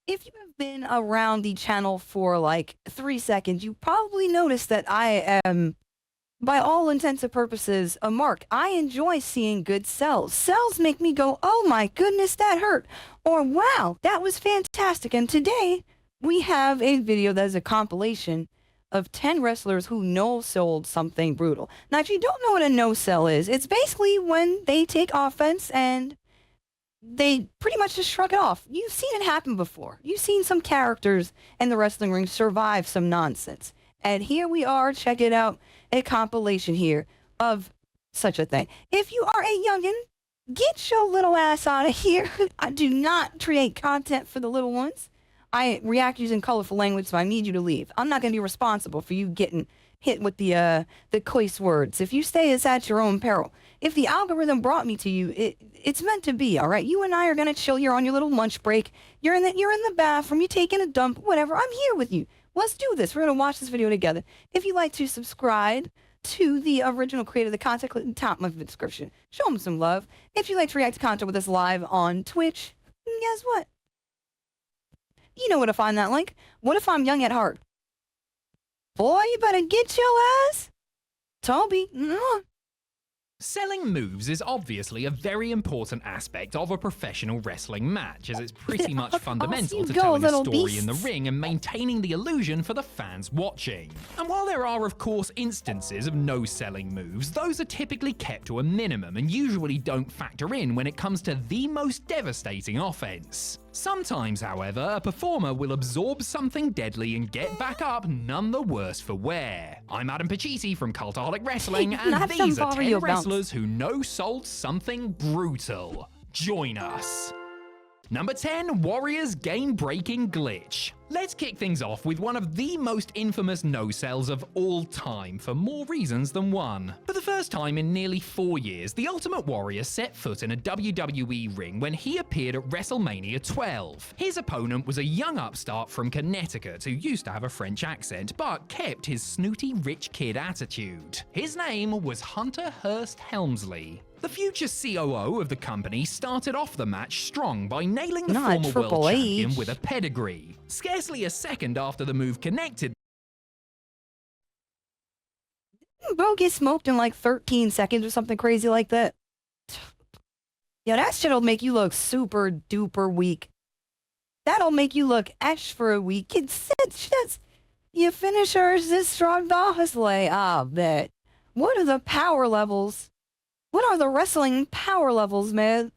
If you have been around the channel for like 3 seconds, you probably noticed that I am, by all intents and purposes, a mark. I enjoy seeing good sells. Sells make me go, oh my goodness, that hurt. Or wow, that was fantastic. And today, we have a video that is a compilation of 10 wrestlers who no-sold something brutal. Now, if you don't know what a no-sell is, it's basically when they take offense and they pretty much just shrug it off. You've seen it happen before. You've seen some characters in the wrestling ring survive some nonsense. And here we are, check it out, a compilation here of such a thing. If you are a youngin', get your little ass out of here. I do not create content for the little ones. I react using colorful language, so I need you to leave. I'm not going to be responsible for you getting hit with the choice words. If you stay, it's at your own peril. If the algorithm brought me to you, it's meant to be, all right? You and I are going to chill. You're on your little lunch break. You're in the bathroom. You're taking a dump, whatever. I'm here with you. Let's do this. We're going to watch this video together. If you'd like to subscribe to the original creator of the content, click the top of the description. Show them some love. If you'd like to react to content with us live on Twitch, guess what? You know where to find that link. What if I'm young at heart? Boy, you better get your ass. Toby. Selling moves is obviously a very important aspect of a professional wrestling match, as it's pretty much fundamental to telling a story in the ring and maintaining the illusion for the fans watching. And while there are of course instances of no selling moves, those are typically kept to a minimum and usually don't factor in when it comes to the most devastating offense. Sometimes, however, a performer will absorb something deadly and get back up none the worse for wear. I'm Adam Pachisi from Cultaholic Wrestling, and these are 10 wrestlers who no-sold something brutal. Join us. Number 10, Warrior's game-breaking glitch. Let's kick things off with one of the most infamous no-sells of all time, for more reasons than one. For the first time in nearly 4 years, the Ultimate Warrior set foot in a WWE ring when he appeared at WrestleMania 12. His opponent was a young upstart from Connecticut who used to have a French accent, but kept his snooty rich kid attitude. His name was Hunter Hearst Helmsley. The future COO of the company started off the match strong by nailing the former world champion with a pedigree. Scarcely a second after the move connected, bro get smoked in like 13 seconds or something crazy like that. Yeah, that shit'll make you look super duper weak. That'll make you look extra weak. It's your finisher is this strong Bosley. I bet. What are the power levels? What are the wrestling power levels, man?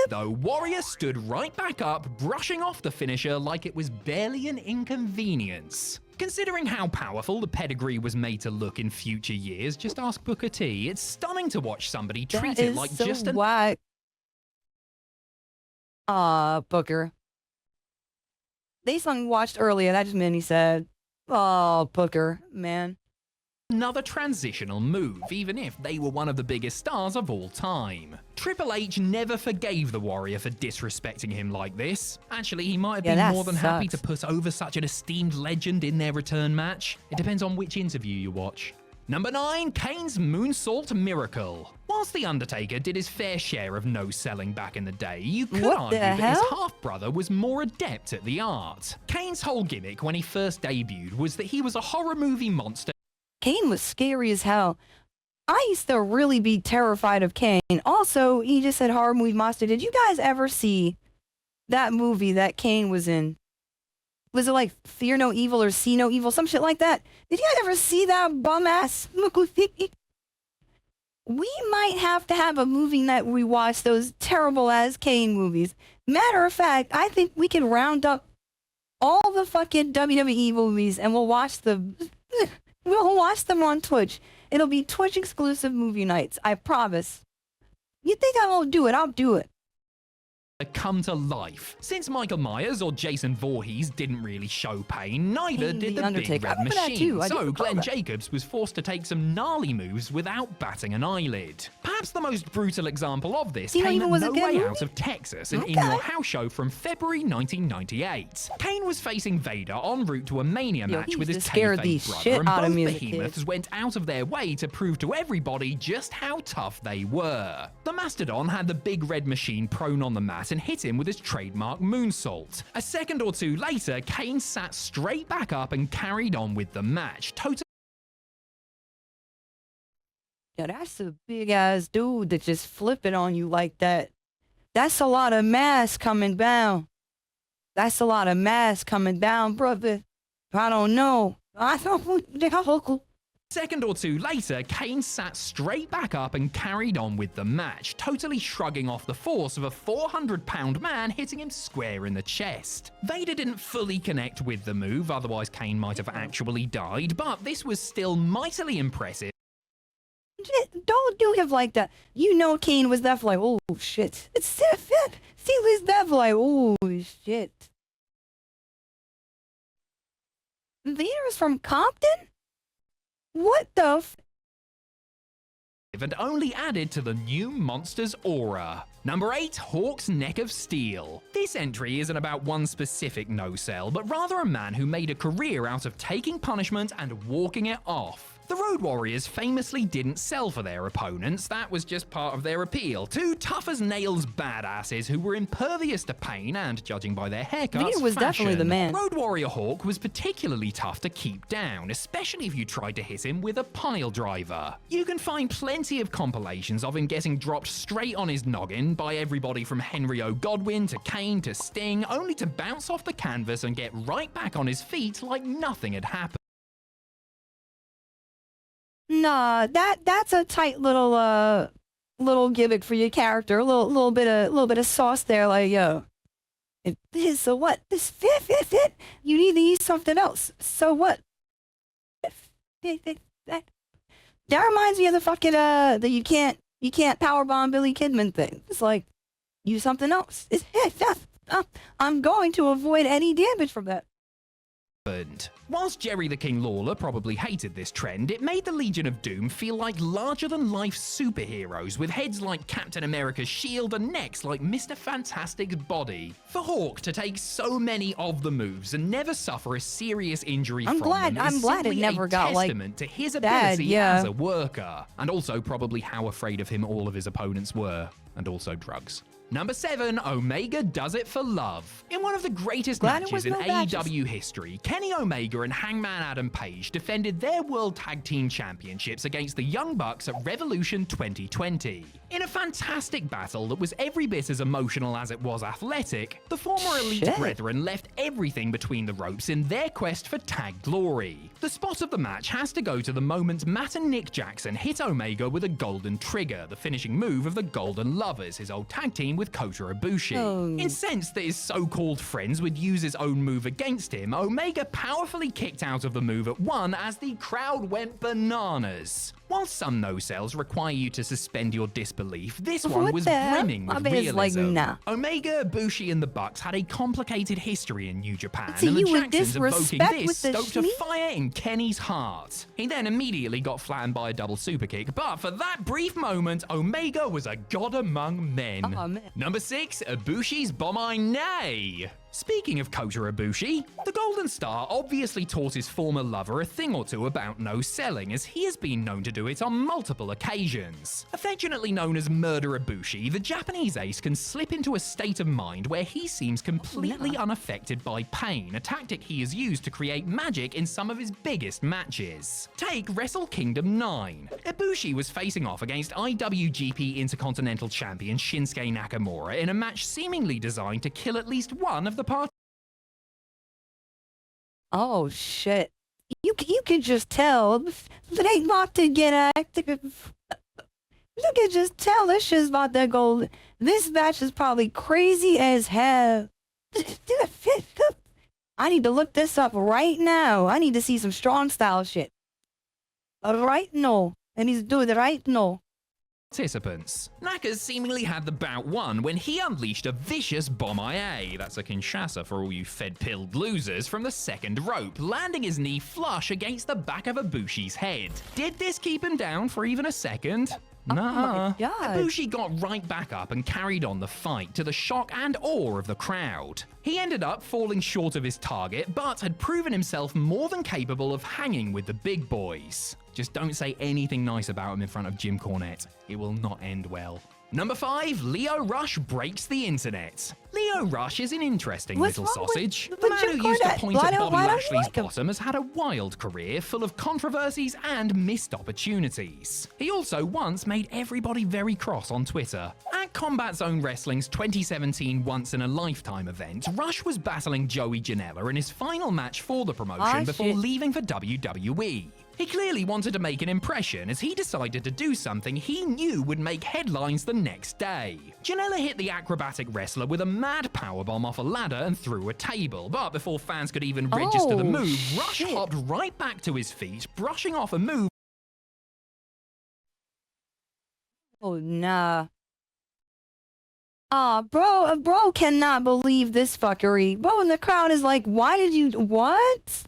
Though Warrior stood right back up, brushing off the finisher like it was barely an inconvenience. Considering how powerful the pedigree was made to look in future years, just ask Booker T. It's stunning to watch somebody treat it like just an... whack. Booker. They sung watched earlier, that just meant he said, oh, Booker, man. Another transitional move, even if they were one of the biggest stars of all time. Triple H never forgave the Warrior for disrespecting him like this. Actually, he might have been more than happy to put over such an esteemed legend in their return match. It depends on which interview you watch. Number 9, Kane's Moonsault Miracle. Whilst The Undertaker did his fair share of no-selling back in the day, you could argue that his half-brother was more adept at the art. Kane's whole gimmick when he first debuted was that he was a horror movie monster. Kane was scary as hell. I used to really be terrified of Kane. Also, he just said horror movie monster. Did you guys ever see that movie that Kane was in? Was it like Fear No Evil or See No Evil? Some shit like that. Did you guys ever see that bum-ass movie? We might have to have a movie night where we watch those terrible-ass Kane movies. Matter of fact, I think we can round up all the fucking WWE movies and we'll watch them. We'll watch them on Twitch. It'll be Twitch exclusive movie nights. I promise. You think I won't do it? I'll do it. Come to life. Since Michael Myers or Jason Voorhees didn't really show pain, neither did the Big Red Machine, so Glenn Jacobs was forced to take some gnarly moves without batting an eyelid. Perhaps the most brutal example of this came at No Way Out of Texas, an in-your house show from February 1998. Kane was facing Vader en route to a Mania match with his kayfabe brother, and both behemoths went out of their way to prove to everybody just how tough they were. The Mastodon had the Big Red Machine prone on the mat mat and hit him with his trademark moonsault. A second or two later, Kane sat straight back up and carried on with the match, Yeah, that's a big-ass dude that just flip it on you like that. That's a lot of mass coming down. That's a lot of mass coming down, brother. I don't know. Second or two later, Kane sat straight back up and carried on with the match, totally shrugging off the force of a 400-pound man hitting him square in the chest. Vader didn't fully connect with the move, otherwise Kane might have actually died, but this was still mightily impressive. Don't do him like that. You know Kane was definitely like, oh shit. It's fit. He was definitely like, oh shit. Vader's from Compton? What the f? And only added to the new monster's aura. Number 8, Hawk's Neck of Steel. This entry isn't about one specific no-sell, but rather a man who made a career out of taking punishment and walking it off. The Road Warriors famously didn't sell for their opponents, that was just part of their appeal. Two tough-as-nails badasses who were impervious to pain and, judging by their haircuts, Vader was definitely the man. Road Warrior Hawk was particularly tough to keep down, especially if you tried to hit him with a pile driver. You can find plenty of compilations of him getting dropped straight on his noggin by everybody from Henry O. Godwin to Kane to Sting, only to bounce off the canvas and get right back on his feet like nothing had happened. Nah, that's a tight little gimmick for your character. A little bit of sauce there, like yo. So what? This fit. You need to eat something else. So what? That reminds me of the fucking that you can't powerbomb Billy Kidman thing. It's like use something else. I'm going to avoid any damage from that. Whilst Jerry the King Lawler probably hated this trend, it made the Legion of Doom feel like larger-than-life superheroes with heads like Captain America's shield and necks like Mr. Fantastic's body. For Hawk to take so many of the moves and never suffer a serious injury from them is simply a testament to his ability as a worker, and also probably how afraid of him all of his opponents were, and also drugs. Number 7, Omega does it for love. In one of the greatest matches in AEW history, Kenny Omega and Hangman Adam Page defended their World Tag Team Championships against the Young Bucks at Revolution 2020. In a fantastic battle that was every bit as emotional as it was athletic, the former Elite Brethren left everything between the ropes in their quest for tag glory. The spot of the match has to go to the moment Matt and Nick Jackson hit Omega with a Golden Trigger, the finishing move of the Golden Lovers, his old tag team with Kota Ibushi. Incensed that his so-called friends would use his own move against him, Omega powerfully kicked out of the move at 1 as the crowd went bananas. While some no-sells require you to suspend your disbelief, this one was brimming with realism. Omega, Ibushi, and the Bucks had a complicated history in New Japan, and the Jacksons evoking this stoked a fire in Kenny's heart. He then immediately got flattened by a double superkick, but for that brief moment, Omega was a god among men. Number 6, Ibushi's Bomai Nay. Speaking of Kota Ibushi, the Golden Star obviously taught his former lover a thing or two about no-selling, as he has been known to do it on multiple occasions. Affectionately known as Murder Ibushi, the Japanese ace can slip into a state of mind where he seems completely unaffected by pain, a tactic he has used to create magic in some of his biggest matches. Take Wrestle Kingdom 9. Ibushi was facing off against IWGP Intercontinental Champion Shinsuke Nakamura in a match seemingly designed to kill at least one of the party. Oh shit! You can just tell they about to get active. You can just tell this shit's about to go. This match is probably crazy as hell. I need to look this up right now. I need to see some strong style shit. Right now. I need to do it right now. Participants. Nakas seemingly had the bout won when he unleashed a vicious Bomb-IA, that's a Kinshasa for all you fed-pilled losers, from the second rope, landing his knee flush against the back of Ibushi's head. Did this keep him down for even a second? Nah. Ibushi got right back up and carried on the fight, to the shock and awe of the crowd. He ended up falling short of his target, but had proven himself more than capable of hanging with the big boys. Just don't say anything nice about him in front of Jim Cornette. It will not end well. Number 5, Lio Rush breaks the internet. Lio Rush is an interesting little sausage. The man who used to point at Bobby Lashley's bottom has had a wild career full of controversies and missed opportunities. He also once made everybody very cross on Twitter. At Combat Zone Wrestling's 2017 Once in a Lifetime event, Rush was battling Joey Janela in his final match for the promotion before leaving for WWE. He clearly wanted to make an impression as he decided to do something he knew would make headlines the next day. Janela hit the acrobatic wrestler with a mad powerbomb off a ladder and through a table, but before fans could even register the move, Rush hopped right back to his feet, brushing off a move. Oh, nah. Aw, bro cannot believe this fuckery. Bro, and the crowd is like, why did you, what?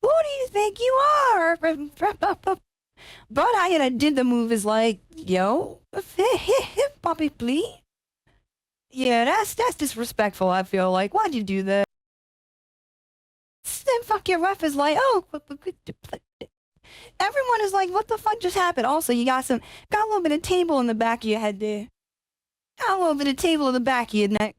Who do you think you are? But I did the move is like, yo, Bobby, please. Yeah, that's disrespectful, I feel like. Why'd you do that? Then fuck your ref is like, oh, everyone is like, what the fuck just happened? Also, you got a little bit of table in the back of your head there. Got a little bit of table in the back of your neck.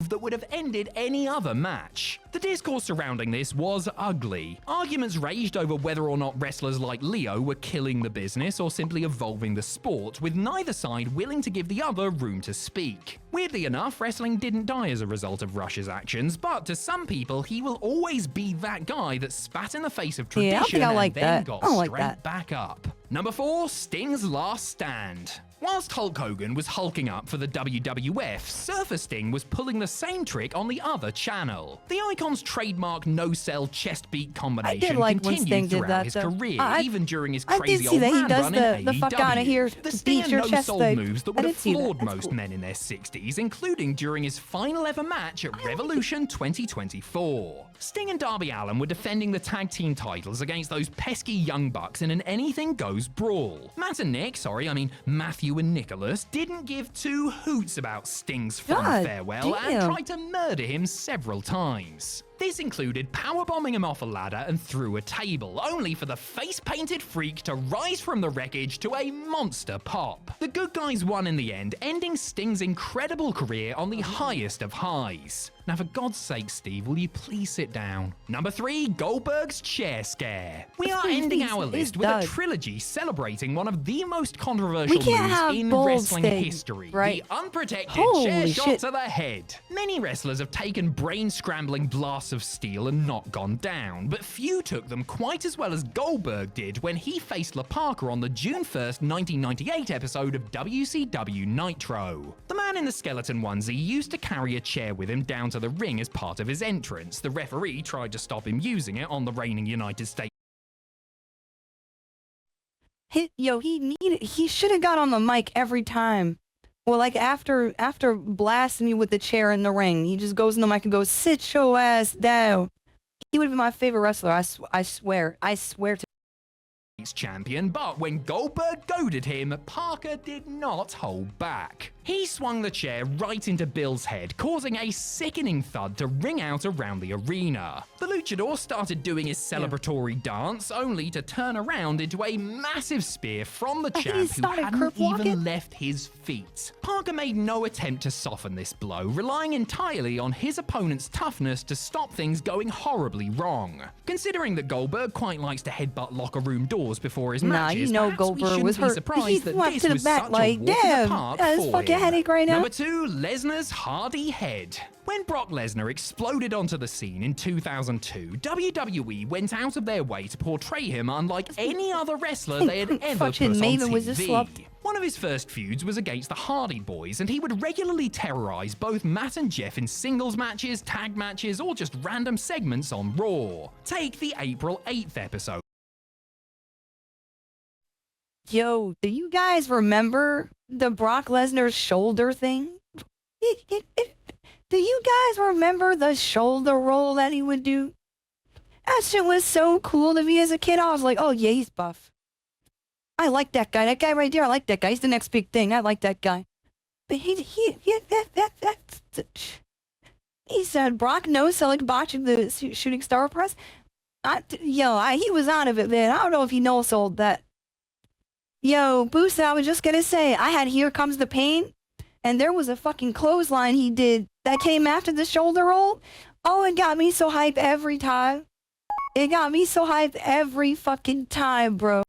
That would have ended any other match. The discourse surrounding this was ugly. Arguments raged over whether or not wrestlers like Lio were killing the business or simply evolving the sport, with neither side willing to give the other room to speak. Weirdly enough, wrestling didn't die as a result of Rush's actions, but to some people, he will always be that guy that spat in the face of tradition and then got straight back up. Number 4, Sting's last stand. Whilst Hulk Hogan was hulking up for the WWF, Surfer Sting was pulling the same trick on the other channel. The Icon's trademark no-sell chest-beat combination continued throughout his career, even during his crazy old man run in AEW. The Sting and no-soul moves that would have floored most men in their 60s, including during his final ever match at Revolution 2024. Sting and Darby Allin were defending the tag team titles against those pesky young bucks in an anything-goes brawl. Matthew and Nicholas didn't give two hoots about Sting's fond farewell and tried to murder him several times. This included powerbombing him off a ladder and through a table, only for the face-painted freak to rise from the wreckage to a monster pop. The good guys won in the end, ending Sting's incredible career on the highest of highs. Now for God's sake, Steve, will you please sit down? Number 3, Goldberg's chair scare. We are ending our list with a trilogy celebrating one of the most controversial moves in wrestling history, the unprotected chair shot to the head. Many wrestlers have taken brain-scrambling blasts of steel and not gone down, but few took them quite as well as Goldberg did when he faced La Parka on the June 1st, 1998 episode of WCW Nitro. The man in the skeleton onesie used to carry a chair with him down to the ring as part of his entrance. The referee tried to stop him using it on the reigning United States. He should have got on the mic every time. Well, like after blasting me with the chair in the ring, he just goes in the mic and goes, "Sit your ass down." He would be my favorite wrestler. I swear to. Champion, but when Goldberg goaded him, Parker did not hold back. He swung the chair right into Bill's head, causing a sickening thud to ring out around the arena. The luchador started doing his celebratory dance, only to turn around into a massive spear from the champ who hadn't even left his feet. Parker made no attempt to soften this blow, relying entirely on his opponent's toughness to stop things going horribly wrong. Considering that Goldberg quite likes to headbutt locker room doors before his matches, Goldberg was hurt. He went to the back like, damn, that's fucking headache right now. Number 2, Lesnar's hardy head. When Brock Lesnar exploded onto the scene in 2002, WWE went out of their way to portray him unlike any other wrestler they had ever put on TV. One of his first feuds was against the Hardy Boys, and he would regularly terrorize both Matt and Jeff in singles matches, tag matches, or just random segments on Raw. Take the April 8th episode. Yo, do you guys remember the Brock Lesnar shoulder thing? Do you guys remember the shoulder roll that he would do? That shit was so cool to me as a kid. I was like, oh yeah, he's buff. I like that guy. That guy right there, I like that guy. He's the next big thing. I like that guy. But he said Brock no-selling botching the shooting star press. He was out of it, man. I don't know if he no-sold that. Yo, Boost, I was just gonna say, I had Here Comes the Pain, and there was a fucking clothesline he did that came after the shoulder roll. Oh, it got me so hyped every time. It got me so hyped every fucking time, bro.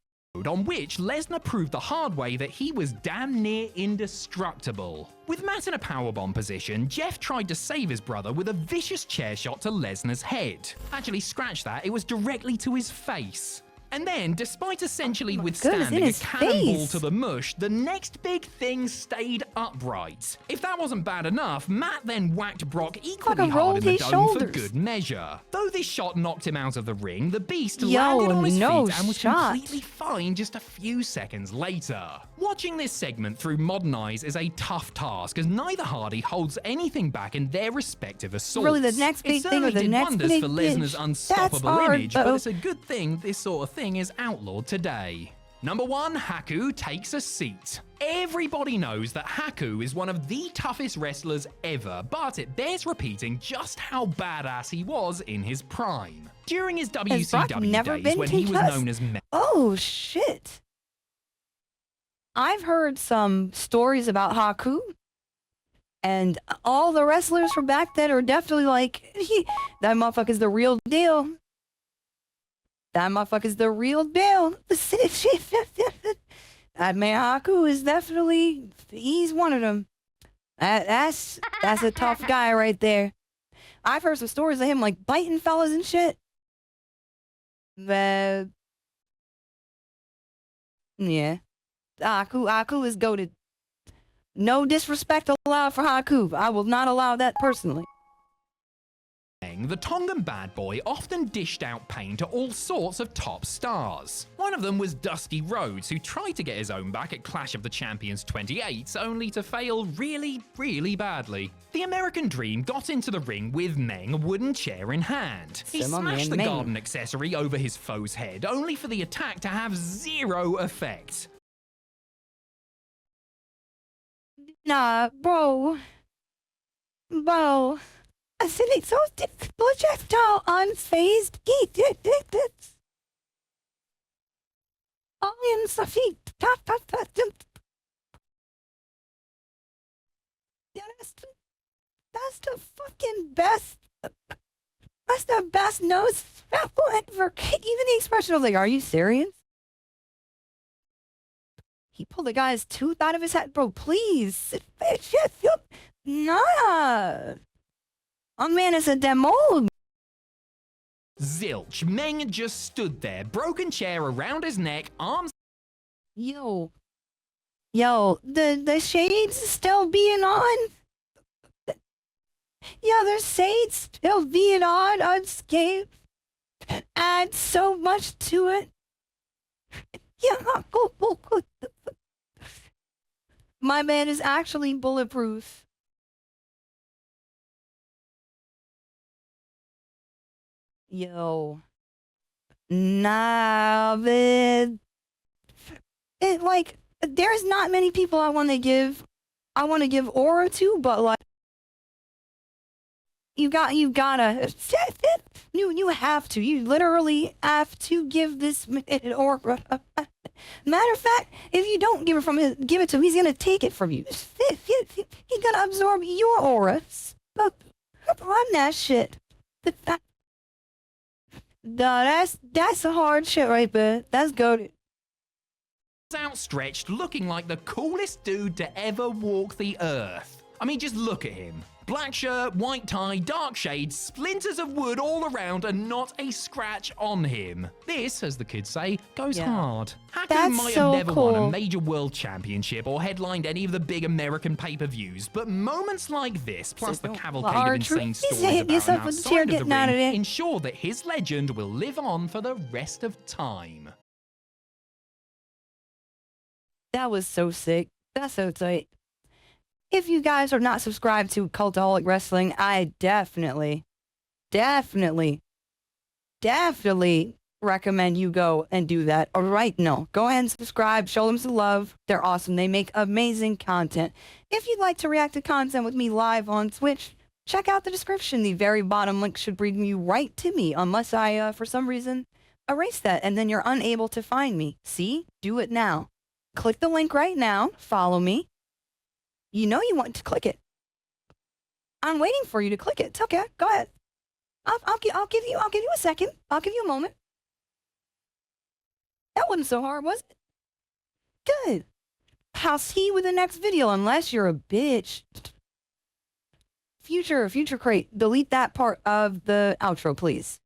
On which Lesnar proved the hard way that he was damn near indestructible. With Matt in a powerbomb position, Jeff tried to save his brother with a vicious chair shot to Lesnar's head. Actually, scratch that, it was directly to his face. And then, despite essentially withstanding a cannonball to the mush, the next big thing stayed upright. If that wasn't bad enough, Matt then whacked Brock equally hard in the dome for good measure. Though this shot knocked him out of the ring, the Beast landed on his feet and was completely fine just a few seconds later. Watching this segment through modern eyes is a tough task, as neither Hardy holds anything back in their respective assaults. Really, the next big thing or the next big for Lesnar's unstoppable image, but it's a good thing this sort of thing is outlawed today. Number 1, Haku takes a seat. Everybody knows that Haku is one of the toughest wrestlers ever, but it bears repeating just how badass he was in his prime. During his WCW days when he was known as Oh shit. I've heard some stories about Haku, and all the wrestlers from back then are definitely like, that motherfucker's the real deal. That motherfucker's the real deal. That man Haku is definitely, he's one of them. That's a tough guy right there. I've heard some stories of him like biting fellas and shit. But yeah, Haku is goated. No disrespect allowed for Haku. I will not allow that personally. The Tongan bad boy often dished out pain to all sorts of top stars. One of them was Dusty Rhodes, who tried to get his own back at Clash of the Champions 28, only to fail really, really badly. The American Dream got into the ring with Meng, a wooden chair in hand. He smashed the garden accessory over his foe's head, only for the attack to have zero effect. Nah, bro. I said it's so projectile unfazed. He did it. On sa feet. That's the fucking best. That's the best nose ever. Even the expression of like, are you serious? He pulled the guy's tooth out of his head. Bro, please. Nah. Oh man, it's a demo. Zilch. Meng just stood there, broken chair around his neck, arms. Yo, the shades still being on. Yeah, the shades still being on unscathed. Adds so much to it. Yeah, my man is actually bulletproof. Yo. Nah, man. It, like, there's not many people I want to give aura to, but like, you gotta, you have to, you literally have to give this an aura. Matter of fact, if you don't give it to him, he's gonna take it from you. He's gonna absorb your aura. Run that shit. No, that's a hard shit right there. That's goated. Outstretched, looking like the coolest dude to ever walk the earth. I mean, just look at him. Black shirt, white tie, dark shades, splinters of wood all around, and not a scratch on him. This, as the kids say, goes hard. Haku might have never won a major world championship or headlined any of the big American pay-per-views, but moments like this, plus the cavalcade of insane stories about him outside of the ring, ensure that his legend will live on for the rest of time. That was so sick. That's so tight. If you guys are not subscribed to Cultaholic Wrestling, I definitely recommend you go and do that. All right, no. Go ahead and subscribe. Show them some love. They're awesome. They make amazing content. If you'd like to react to content with me live on Twitch, check out the description. The very bottom link should bring you right to me, unless I, for some reason, erase that, and then you're unable to find me. See? Do it now. Click the link right now. Follow me. You know you want to click it. I'm waiting for you to click it. It's okay. Go ahead. I'll give you a second. I'll give you a moment. That wasn't so hard, was it? Good. I'll see you with the next video unless you're a bitch. Future Crate, delete that part of the outro, please.